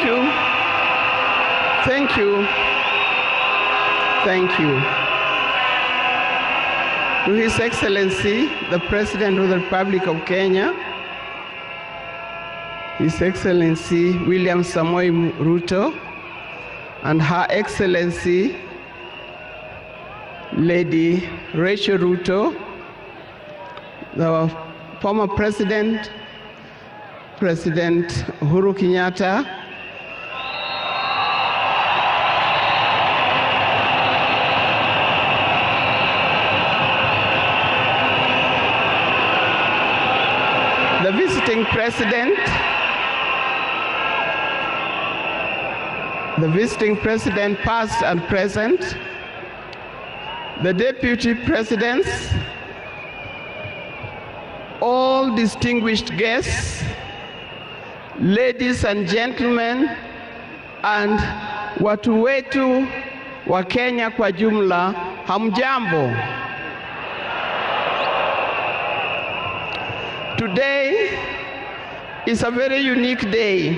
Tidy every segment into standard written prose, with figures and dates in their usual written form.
Thank you. Thank you. Thank you. To His Excellency, the President of the Republic of Kenya, His Excellency William Samoei Ruto, and Her Excellency Lady Rachel Ruto, the former President Uhuru Kenyatta, the visiting President past and present, the Deputy Presidents, all distinguished guests, ladies and gentlemen, and watu wetu wa Kenya kwa jumla, hamjambo. Today is a very unique day.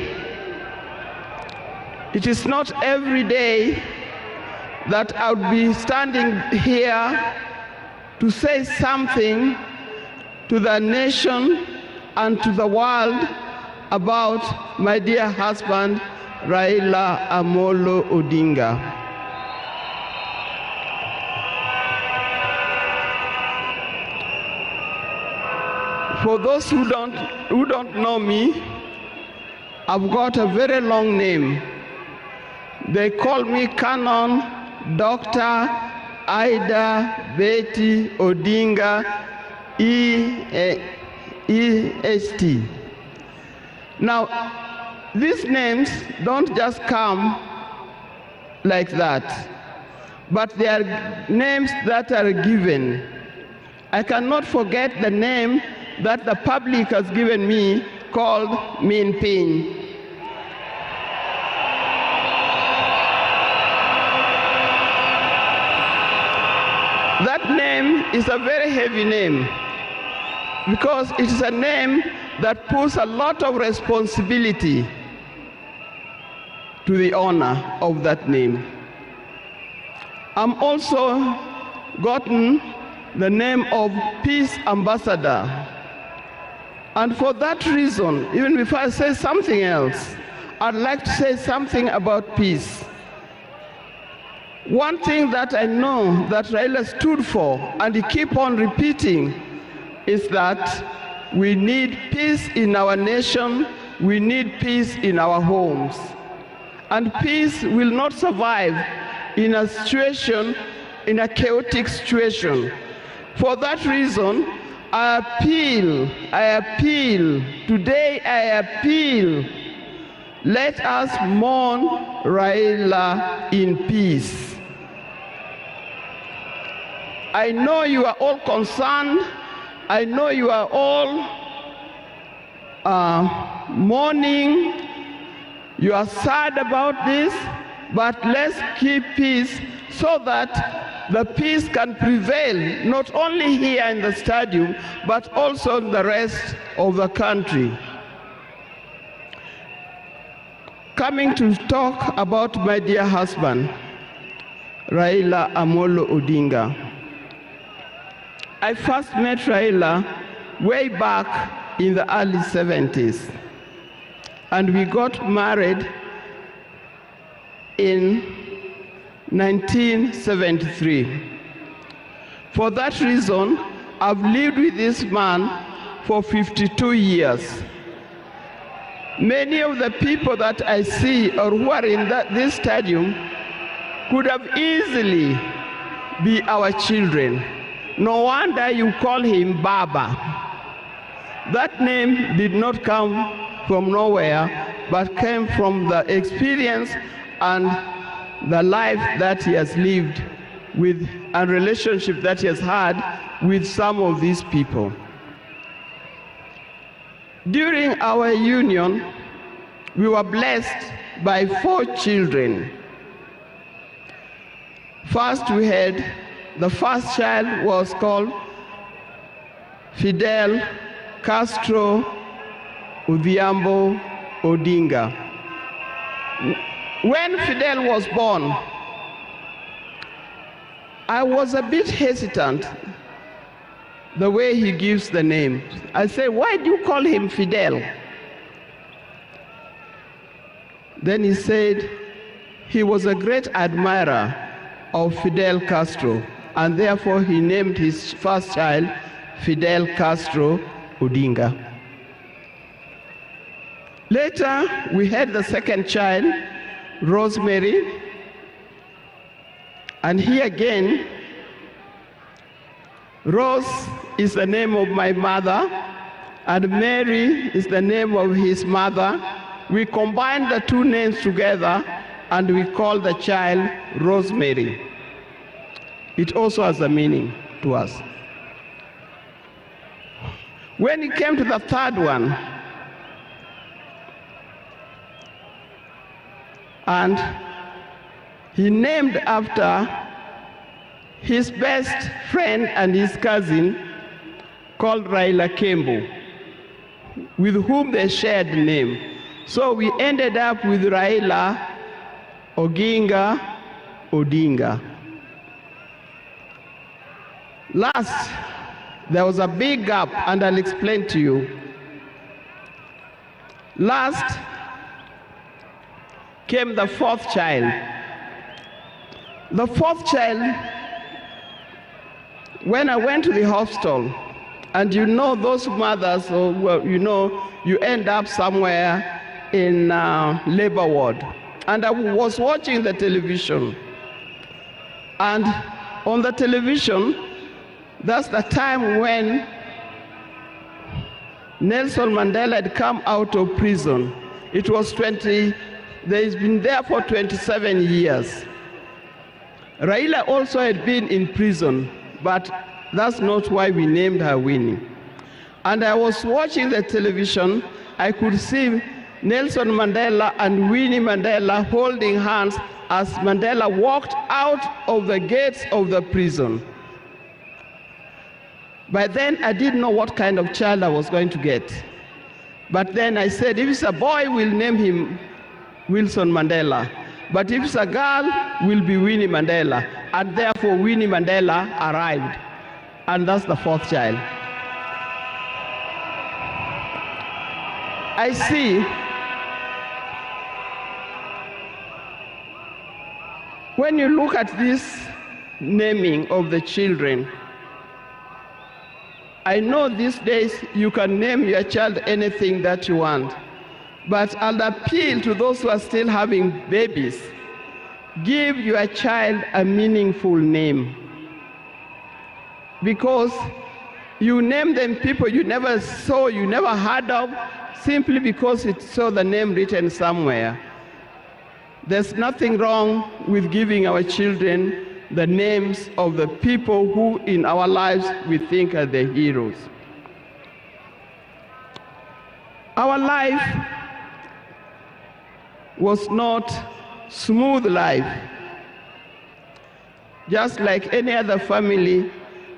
It is not every day that I would be standing here to say something to the nation and to the world about my dear husband, Raila Amolo Odinga. For those who don't know me, I've got a very long name. They call me Canon Dr. Idah Betty Odinga, EST. Now, these names don't just come like that, but they are names that are given. I cannot forget the name that the public has given me, called Min Pin. That name is a very heavy name because it is a name that puts a lot of responsibility to the owner of that name. I'm also gotten the name of Peace Ambassador. And for that reason, even before I say something else, I'd like to say something about peace. One thing that I know that Raila stood for, and he keep on repeating, is that we need peace in our nation, we need peace in our homes. And peace will not survive in a situation, in a chaotic situation. For that reason, I appeal, today I appeal, let us mourn Raila in peace. I know you are all concerned, I know you are all mourning, you are sad about this, but let's keep peace so that the peace can prevail, not only here in the stadium, but also in the rest of the country. Coming to talk about my dear husband, Raila Amolo Odinga. I first met Raila way back in the early 70s, and we got married in 1973. For that reason, I've lived with this man for 52 years. Many of the people that I see or who are in this stadium could have easily be our children. No wonder you call him Baba. That name did not come from nowhere, but came from the experience and the life that he has lived with and relationship that he has had with some of these people. During our union, we were blessed by 4 children. First, the first child was called Fidel Castro Odhiambo Odinga. When Fidel was born, I was a bit hesitant the way he gives the name. I said, why do you call him Fidel? Then he said he was a great admirer of Fidel Castro, and therefore he named his first child Fidel Castro Odinga. Later, we had the second child, Rosemary, and here again, Rose is the name of my mother, and Mary is the name of his mother. We combined the two names together, and we call the child Rosemary. It also has a meaning to us. When it came to the third one, and he named after his best friend and his cousin called Raila Kembo, with whom they shared the name. So we ended up with Raila Odinga. Last, there was a big gap, and I'll explain to you. Last came the fourth child. The fourth child, when I went to the hospital, and you know those mothers, you end up somewhere in labor ward. And I was watching the television. And on the television, that's the time when Nelson Mandela had come out of prison. It was he's been there for 27 years. Raila also had been in prison, but that's not why we named her Winnie. And I was watching the television, I could see Nelson Mandela and Winnie Mandela holding hands as Mandela walked out of the gates of the prison. By then, I didn't know what kind of child I was going to get. But then I said, if it's a boy, we'll name him Wilson Mandela. But if it's a girl, will be Winnie Mandela. And therefore, Winnie Mandela arrived. And that's the fourth child. I see when you look at this naming of the children, I know these days you can name your child anything that you want. But I'll appeal to those who are still having babies. Give your child a meaningful name. Because you name them people you never saw, you never heard of, simply because it saw the name written somewhere. There's nothing wrong with giving our children the names of the people who in our lives we think are the heroes. Our life was not smooth life. Just like any other family,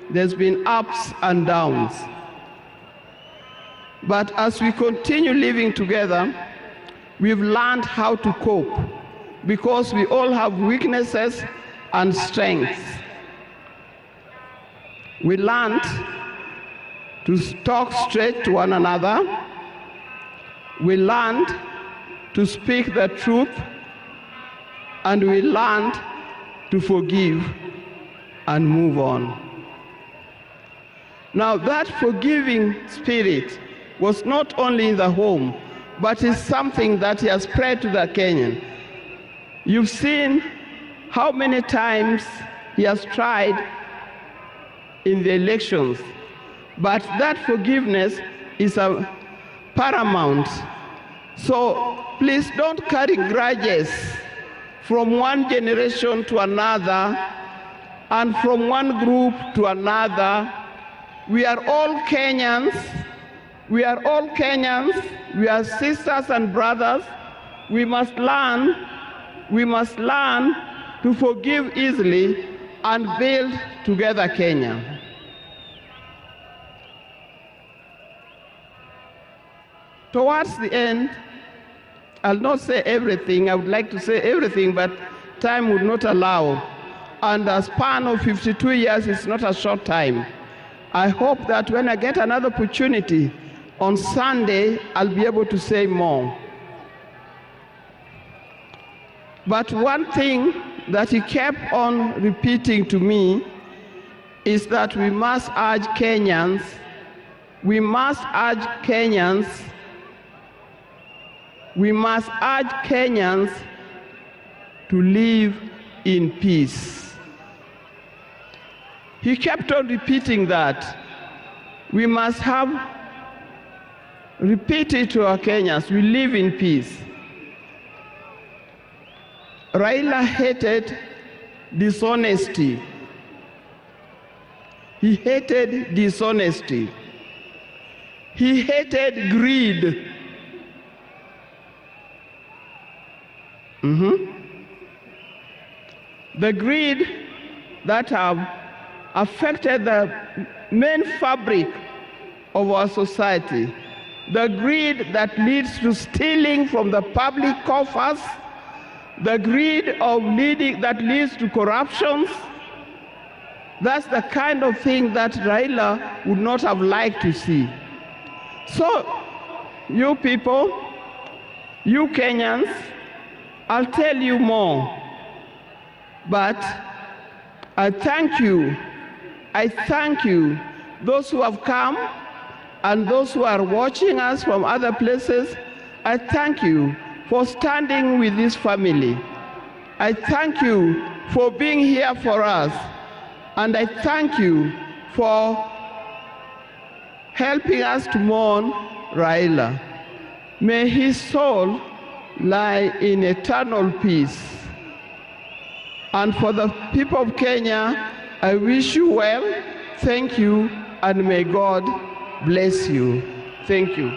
there's been ups and downs. But as we continue living together, we've learned how to cope, because we all have weaknesses and strengths. We learned to talk straight to one another. We learned to speak the truth, and we learned to forgive and move on. Now, that forgiving spirit was not only in the home, but is something that has spread to the Kenyan. You've seen how many times he has tried in the elections, but that forgiveness is paramount. So please don't carry grudges from one generation to another and from one group to another. We are all Kenyans. We are all Kenyans. We are sisters and brothers. We must learn to forgive easily and build together Kenya. Towards the end, I'll not say everything. I would like to say everything, but time would not allow. And a span of 52 years is not a short time. I hope that when I get another opportunity on Sunday, I'll be able to say more. But one thing that he kept on repeating to me is that we must urge Kenyans, we must urge Kenyans to live in peace. He kept on repeating that. We must repeat it to our Kenyans, we live in peace. Raila hated dishonesty. He hated dishonesty. He hated greed. The greed that have affected the main fabric of our society. The greed that leads to stealing from the public coffers. The greed that leads to corruptions. That's the kind of thing that Raila would not have liked to see. So, you people, you Kenyans, I'll tell you more. But I thank you, those who have come and those who are watching us from other places. I thank you for standing with this family. I thank you for being here for us. And I thank you for helping us to mourn Raila. May his soul lie in eternal peace. And for the people of Kenya, I wish you well, thank you, and may God bless you. Thank you.